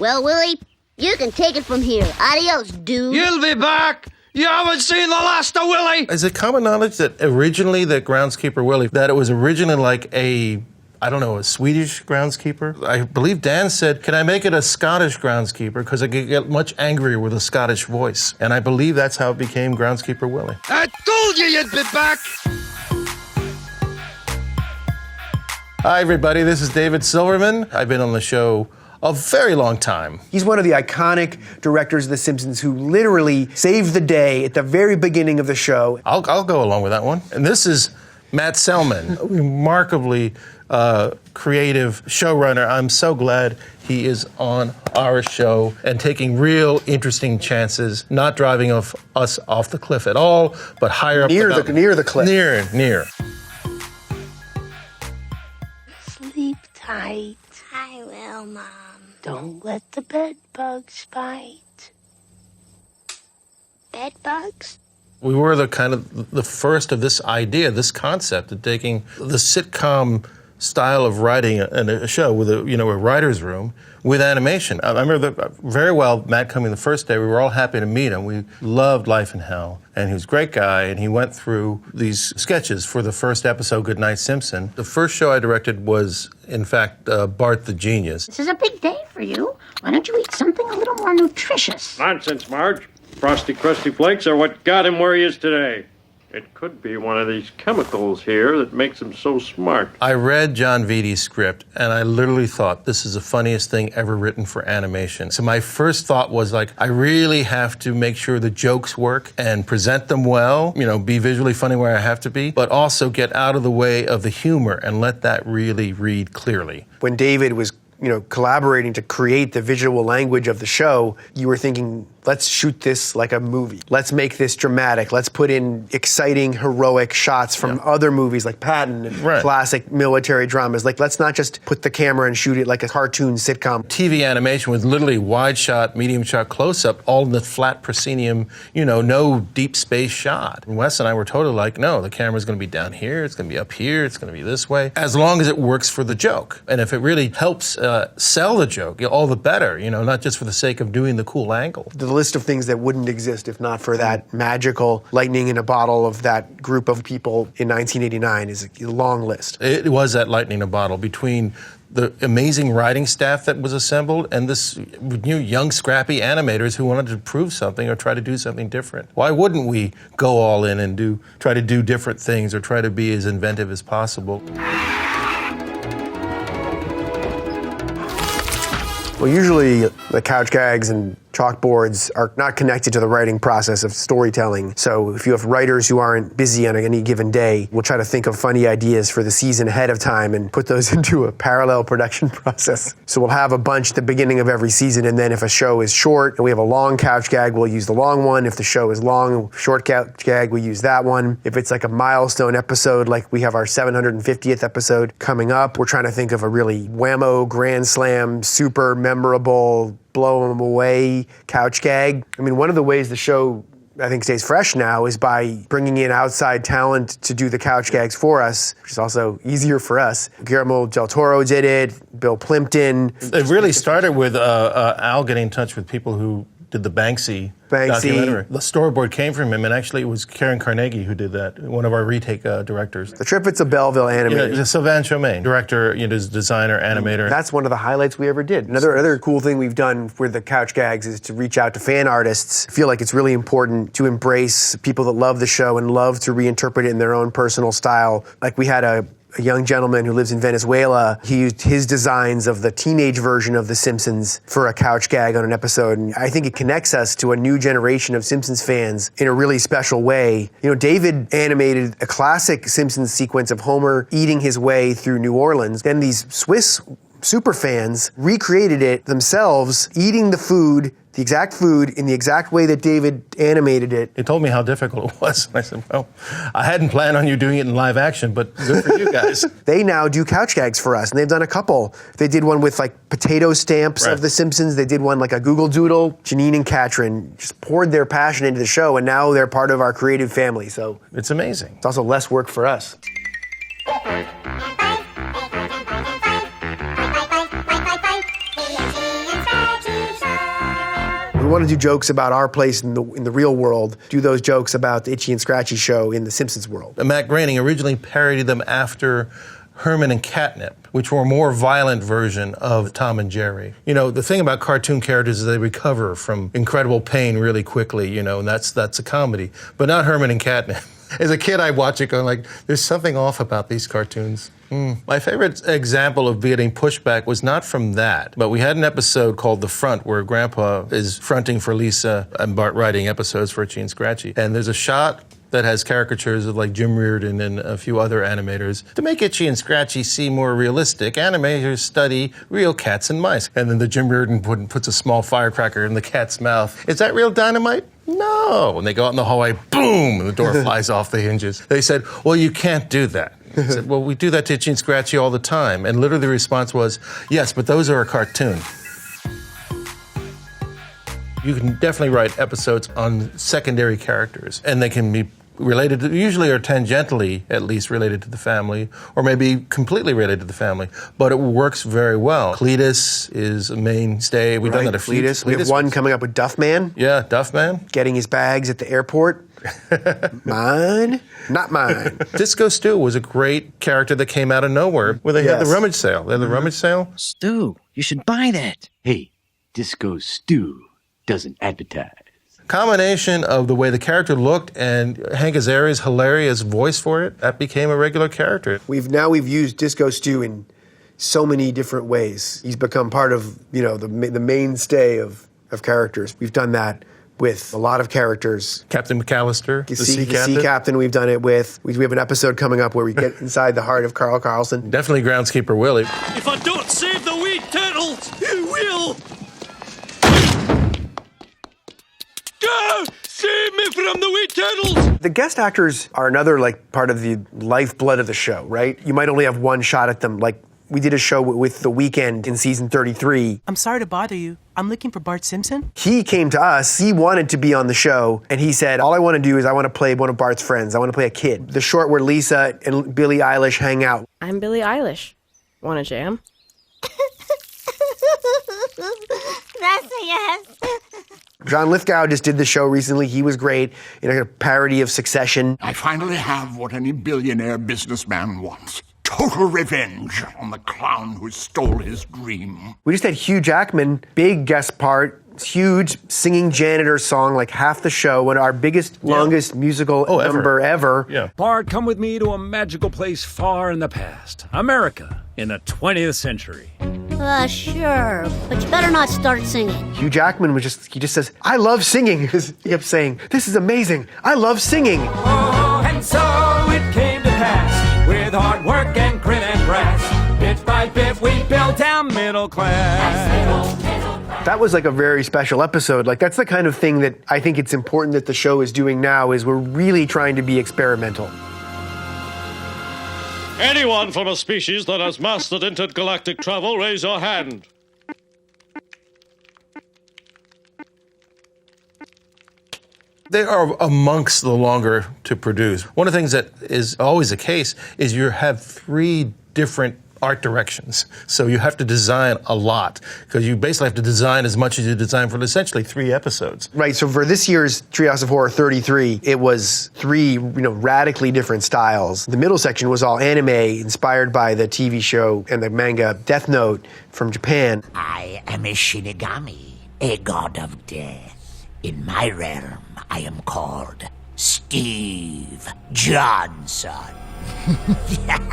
Well, Willie, you can take it from here. Adios, dude. You'll be back. You haven't seen the last of Willie. Is it common knowledge that originally the groundskeeper Willie, that it was originally like a Swedish groundskeeper? I believe Dan said, can I make it a Scottish groundskeeper? Because I could get much angrier with a Scottish voice. And I believe that's how it became Groundskeeper Willie. I told you you'd be back. Hi, everybody. This is David Silverman. I've been on the show a very long time. He's one of the iconic directors of The Simpsons who literally saved the day at the very beginning of the show. I'll go along with that one. And this is Matt Selman, a remarkably creative showrunner. I'm so glad he is on our show and taking real interesting chances, not driving us off the cliff at all, but higher up near the cliff. Near. Sleep tight. I will, Mom. Don't let the bed bugs bite. Bed bugs? We were the first of this idea, this concept of taking the sitcom style of writing a show with a writer's room with animation. I remember very well Matt coming the first day. We were all happy to meet him. We loved Life in Hell. And he was a great guy, and he went through these sketches for the first episode, Goodnight Simpson. The first show I directed was, in fact, Bart the Genius. This is a big day for you. Why don't you eat something a little more nutritious? Nonsense, Marge. Frosty Crusty Flakes are what got him where he is today. It could be one of these chemicals here that makes him so smart. I read John Vidi's script, and I literally thought, this is the funniest thing ever written for animation. So my first thought was like, I really have to make sure the jokes work and present them well, be visually funny where I have to be, but also get out of the way of the humor and let that really read clearly. When David was collaborating to create the visual language of the show, you were thinking, let's shoot this like a movie. Let's make this dramatic. Let's put in exciting, heroic shots from other movies like Patton and classic military dramas. Like, let's not just put the camera and shoot it like a cartoon sitcom. TV animation was literally wide shot, medium shot, close-up, all in the flat proscenium, no deep space shot. And Wes and I were totally like, no, the camera's going to be down here, it's going to be up here, it's going to be this way, as long as it works for the joke. And if it really helps sell the joke, all the better, not just for the sake of doing the cool angle. The list of things that wouldn't exist if not for that magical lightning in a bottle of that group of people in 1989 is a long list. It was that lightning in a bottle between the amazing writing staff that was assembled and this young, scrappy animators who wanted to prove something or try to do something different. Why wouldn't we go all in and try to do different things or try to be as inventive as possible? Well, usually the couch gags and chalkboards are not connected to the writing process of storytelling. So if you have writers who aren't busy on any given day, we'll try to think of funny ideas for the season ahead of time and put those into a parallel production process. So we'll have a bunch at the beginning of every season, and then if a show is short and we have a long couch gag, we'll use the long one. If the show is long, short couch gag, we use that one. If it's like a milestone episode, like we have our 750th episode coming up, we're trying to think of a really whammo, grand slam, super memorable, blow them away couch gag. I mean, one of the ways the show, I think, stays fresh now is by bringing in outside talent to do the couch gags for us, which is also easier for us. Guillermo del Toro did it, Bill Plimpton. It really started with Al getting in touch with people who did the Banksy documentary. The storyboard came from him, and actually it was Karen Carnegie who did that, one of our retake directors. The Triffids of Belleville animator. Yeah, Sylvain Chomaine, director, designer, animator. That's one of the highlights we ever did. Another cool thing we've done with the couch gags is to reach out to fan artists. I feel like it's really important to embrace people that love the show and love to reinterpret it in their own personal style. Like we had a young gentleman who lives in Venezuela. He used his designs of the teenage version of The Simpsons for a couch gag on an episode. And I think it connects us to a new generation of Simpsons fans in a really special way. David animated a classic Simpsons sequence of Homer eating his way through New Orleans. Then these Swiss super fans recreated it themselves, eating the food, the exact food, in the exact way that David animated it. He told me how difficult it was. And I said, well, I hadn't planned on you doing it in live action, but good for you guys. They now do couch gags for us, and they've done a couple. They did one with like potato stamps of The Simpsons. They did one like a Google Doodle. Janine and Katrin just poured their passion into the show, and now they're part of our creative family. So it's amazing. It's also less work for us. want to do jokes about our place in the real world, do those jokes about the Itchy and Scratchy show in the Simpsons world. Matt Groening originally parodied them after Herman and Catnip, which were a more violent version of Tom and Jerry. You know, the thing about cartoon characters is they recover from incredible pain really quickly, you know, and that's a comedy. But not Herman and Catnip. As a kid, I watch it going like, there's something off about these cartoons. My favorite example of getting pushback was not from that, but we had an episode called The Front where Grandpa is fronting for Lisa and Bart writing episodes for Itchy and Scratchy. And there's a shot that has caricatures of like Jim Reardon and a few other animators. To make Itchy and Scratchy seem more realistic, animators study real cats and mice. And then the Jim Reardon puts a small firecracker in the cat's mouth. Is that real dynamite? No. And they go out in the hallway, boom, and the door flies off the hinges. They said, well, you can't do that. I said, well, we do that to Itchy and Scratchy all the time. And literally the response was, yes, but those are a cartoon. You can definitely write episodes on secondary characters, and they can be related to, usually or tangentially at least related to the family, or maybe completely related to the family, but it works very well. Cletus is a mainstay. We've done that a few times. We have one coming up with Duffman. Yeah, Duffman. Getting his bags at the airport. Mine? Not mine. Disco Stew was a great character that came out of nowhere where they had the rummage sale. They had the rummage sale. Stu, you should buy that. Hey, Disco Stew doesn't advertise. Combination of the way the character looked and Hank Azaria's hilarious voice for it, that became a regular character. We've used Disco Stew in so many different ways. He's become part of, you know, the mainstay of characters. We've done that with a lot of characters. Captain McAllister, the sea captain we've done it with. We have an episode coming up where we get inside the heart of Carl Carlson. Definitely Groundskeeper Willie. If I don't save the wee turtles, who will? Save me from the wee turtles! The guest actors are another part of the lifeblood of the show, right? You might only have one shot at them. Like, we did a show with The Weeknd in season 33. I'm sorry to bother you. I'm looking for Bart Simpson. He came to us, he wanted to be on the show, and he said, all I want to do is I want to play one of Bart's friends. I want to play a kid. The short where Lisa and Billie Eilish hang out. I'm Billie Eilish. Want to jam? That's a yes. John Lithgow just did the show recently. He was great in a parody of Succession. I finally have what any billionaire businessman wants. Total revenge on the clown who stole his dream. We just had Hugh Jackman, big guest part, huge singing janitor song, like half the show, one of our biggest, longest musical number ever. Yeah. Bart, come with me to a magical place far in the past. America in the 20th century. Sure, but you better not start singing. Hugh Jackman he just says, I love singing. He kept saying, this is amazing. I love singing. Oh, and so it came to pass, with hard work and grit and brass, bit by bit we built our middle class. That was like a very special episode. Like, that's the kind of thing that I think it's important that the show is doing now, is we're really trying to be experimental. Anyone from a species that has mastered intergalactic travel, raise your hand. They are amongst the longer to produce. One of the things that is always the case is you have 3 different art directions. So you have to design a lot, because you basically have to design as much as you design for essentially 3 episodes. Right, so for this year's Treehouse of Horror 33, it was 3, radically different styles. The middle section was all anime, inspired by the TV show and the manga Death Note from Japan. I am a Shinigami, a god of death. In my realm, I am called Steve Johnson.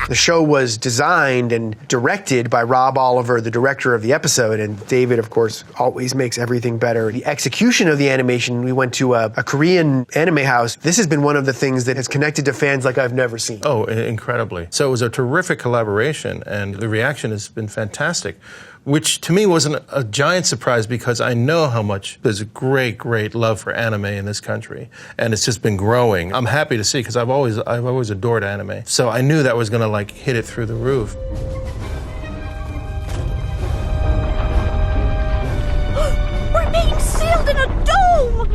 The show was designed and directed by Rob Oliver, the director of the episode, and David, of course, always makes everything better. The execution of the animation, we went to a Korean anime house. This has been one of the things that has connected to fans like I've never seen. Oh, incredibly. So it was a terrific collaboration, and the reaction has been fantastic, which to me wasn't a giant surprise, because I know how much there's a great, great love for anime in this country, and it's just been growing. I'm happy to see, because I've always adored anime. So I knew that was going to hit it through the roof. We're being sealed in a dome!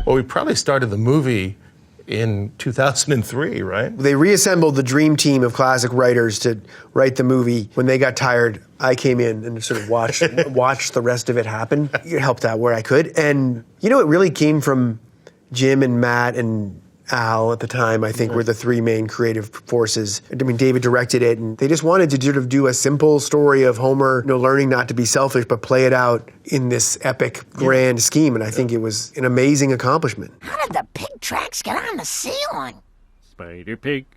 Well, we probably started the movie in 2003, right? They reassembled the dream team of classic writers to write the movie. When they got tired, I came in and sort of watched the rest of it happen. It helped out where I could. And, you know, it really came from Jim and Matt and Al at the time, I think, were the three main creative forces. I mean, David directed it, and they just wanted to sort of do a simple story of Homer, you know, learning not to be selfish, but play it out in this epic, grand scheme. And I think it was an amazing accomplishment. How did the pig tracks get on the ceiling? Spider Pig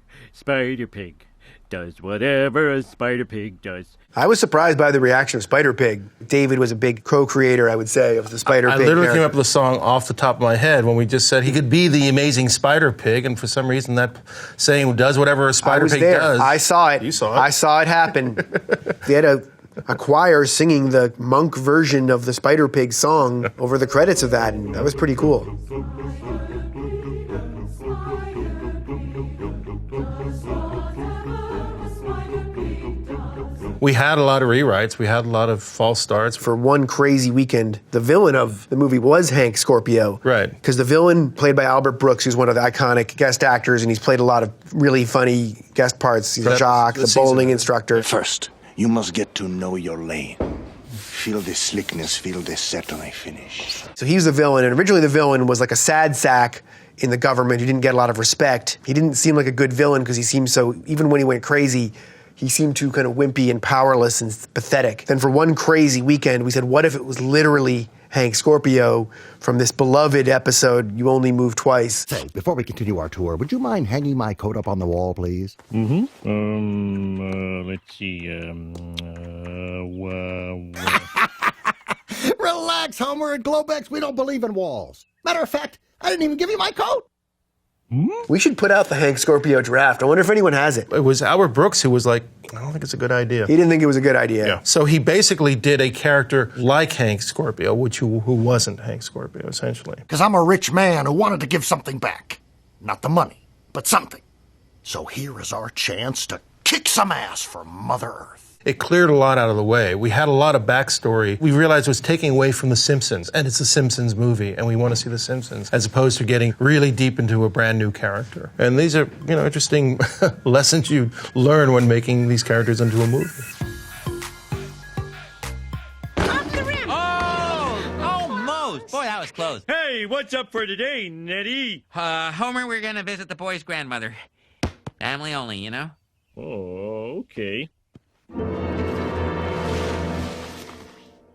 does whatever a Spider Pig does. I was surprised by the reaction of Spider Pig. David was a big co-creator, I would say, of the Spider Pig. I literally came up with the song off the top of my head when we just said he could be the amazing Spider Pig, and for some reason that saying does whatever a Spider Pig does. I saw it. You saw it. I saw it happen. They had a choir singing the monk version of the Spider Pig song over the credits of that, and that was pretty cool. We had a lot of rewrites. We had a lot of false starts. For one crazy weekend, the villain of the movie was Hank Scorpio. Right. Because the villain, played by Albert Brooks, who's one of the iconic guest actors, and he's played a lot of really funny guest parts. He's a jock, the bowling instructor. First, you must get to know your lane. Feel the slickness, feel the set when I finish. So he was the villain, and originally the villain was like a sad sack in the government who didn't get a lot of respect. He didn't seem like a good villain because he seemed so, even when he went crazy, he seemed too kind of wimpy and powerless and pathetic. Then for one crazy weekend, we said, what if it was literally Hank Scorpio from this beloved episode, You Only Move Twice? Say, before we continue our tour, would you mind hanging my coat up on the wall, please? Let's see, Relax, Homer. At Globex, we don't believe in walls. Matter of fact, I didn't even give you my coat. We should put out the Hank Scorpio draft. I wonder if anyone has it. It was Albert Brooks who was like, I don't think it's a good idea. He didn't think it was a good idea. Yeah. So he basically did a character like Hank Scorpio, who wasn't Hank Scorpio, essentially. Because I'm a rich man who wanted to give something back. Not the money, but something. So here is our chance to kick some ass for Mother Earth. It cleared a lot out of the way. We had a lot of backstory. We realized it was taking away from The Simpsons, and it's a Simpsons movie, and we want to see The Simpsons, as opposed to getting really deep into a brand new character. And these are, you know, interesting lessons you learn when making these characters into a movie. Almost! Boy, that was close. Hey, what's up for today, Nettie? Homer, we're gonna visit the boy's grandmother. Family only, you know? Oh, okay.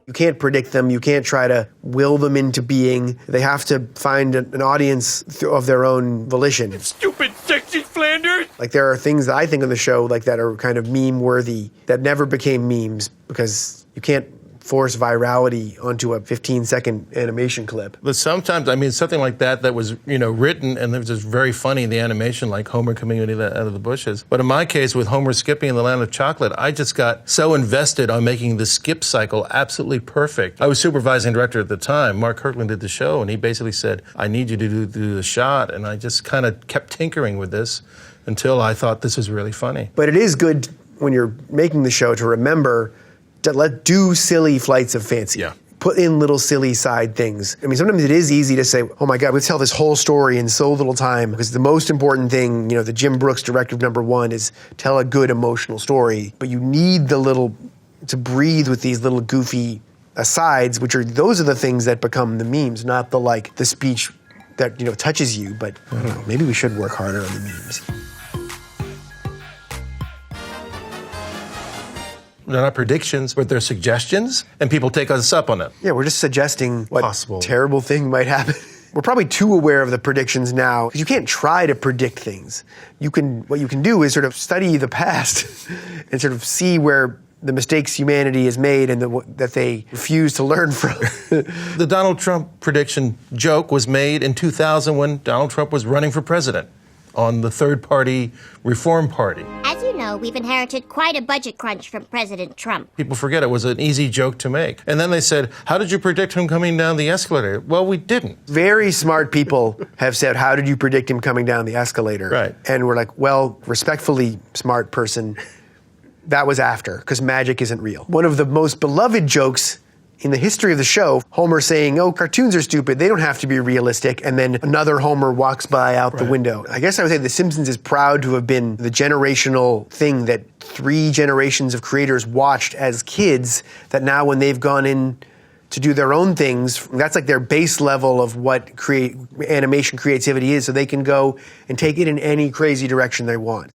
You can't predict them. You can't try to will them into being. They have to find an audience of their own volition. Stupid, sexy Flanders! Like, there are things that I think of the show like that are kind of meme-worthy that never became memes because you can't force virality onto a 15-second animation clip. But sometimes, I mean, something like that was, you know, written and it was just very funny in the animation, like Homer coming out of the bushes. But in my case, with Homer skipping in the land of chocolate, I just got so invested on making the skip cycle absolutely perfect. I was supervising director at the time. Mark Kirkland did the show, and he basically said, I need you to do the shot. And I just kind of kept tinkering with this until I thought this was really funny. But it is good when you're making the show to remember to do silly flights of fancy. Yeah. Put in little silly side things. I mean, sometimes it is easy to say, oh my God, let's tell this whole story in so little time, because the most important thing, you know, the Jim Brooks directive #1 is tell a good emotional story. But you need to breathe with these little goofy asides, those are the things that become the memes, not the speech that, you know, touches you. But I don't know, maybe we should work harder on the memes. They're not predictions, but they're suggestions, and people take us up on it. Yeah, we're just suggesting what terrible thing might happen. We're probably too aware of the predictions now, because you can't try to predict things. What you can do is sort of study the past and sort of see where the mistakes humanity has made and that they refuse to learn from. The Donald Trump prediction joke was made in 2000 when Donald Trump was running for president on the third-party Reform Party. As you know, we've inherited quite a budget crunch from President Trump. People forget it was an easy joke to make. And then they said, how did you predict him coming down the escalator? Well, we didn't. Very smart people have said, how did you predict him coming down the escalator? Right. And we're like, well, respectfully, smart person, that was after, because magic isn't real. One of the most beloved jokes in the history of the show, Homer saying, oh, cartoons are stupid, they don't have to be realistic, and then another Homer walks by out the window. I guess I would say The Simpsons is proud to have been the generational thing that 3 generations of creators watched as kids, that now when they've gone in to do their own things, that's like their base level of what animation creativity is, so they can go and take it in any crazy direction they want.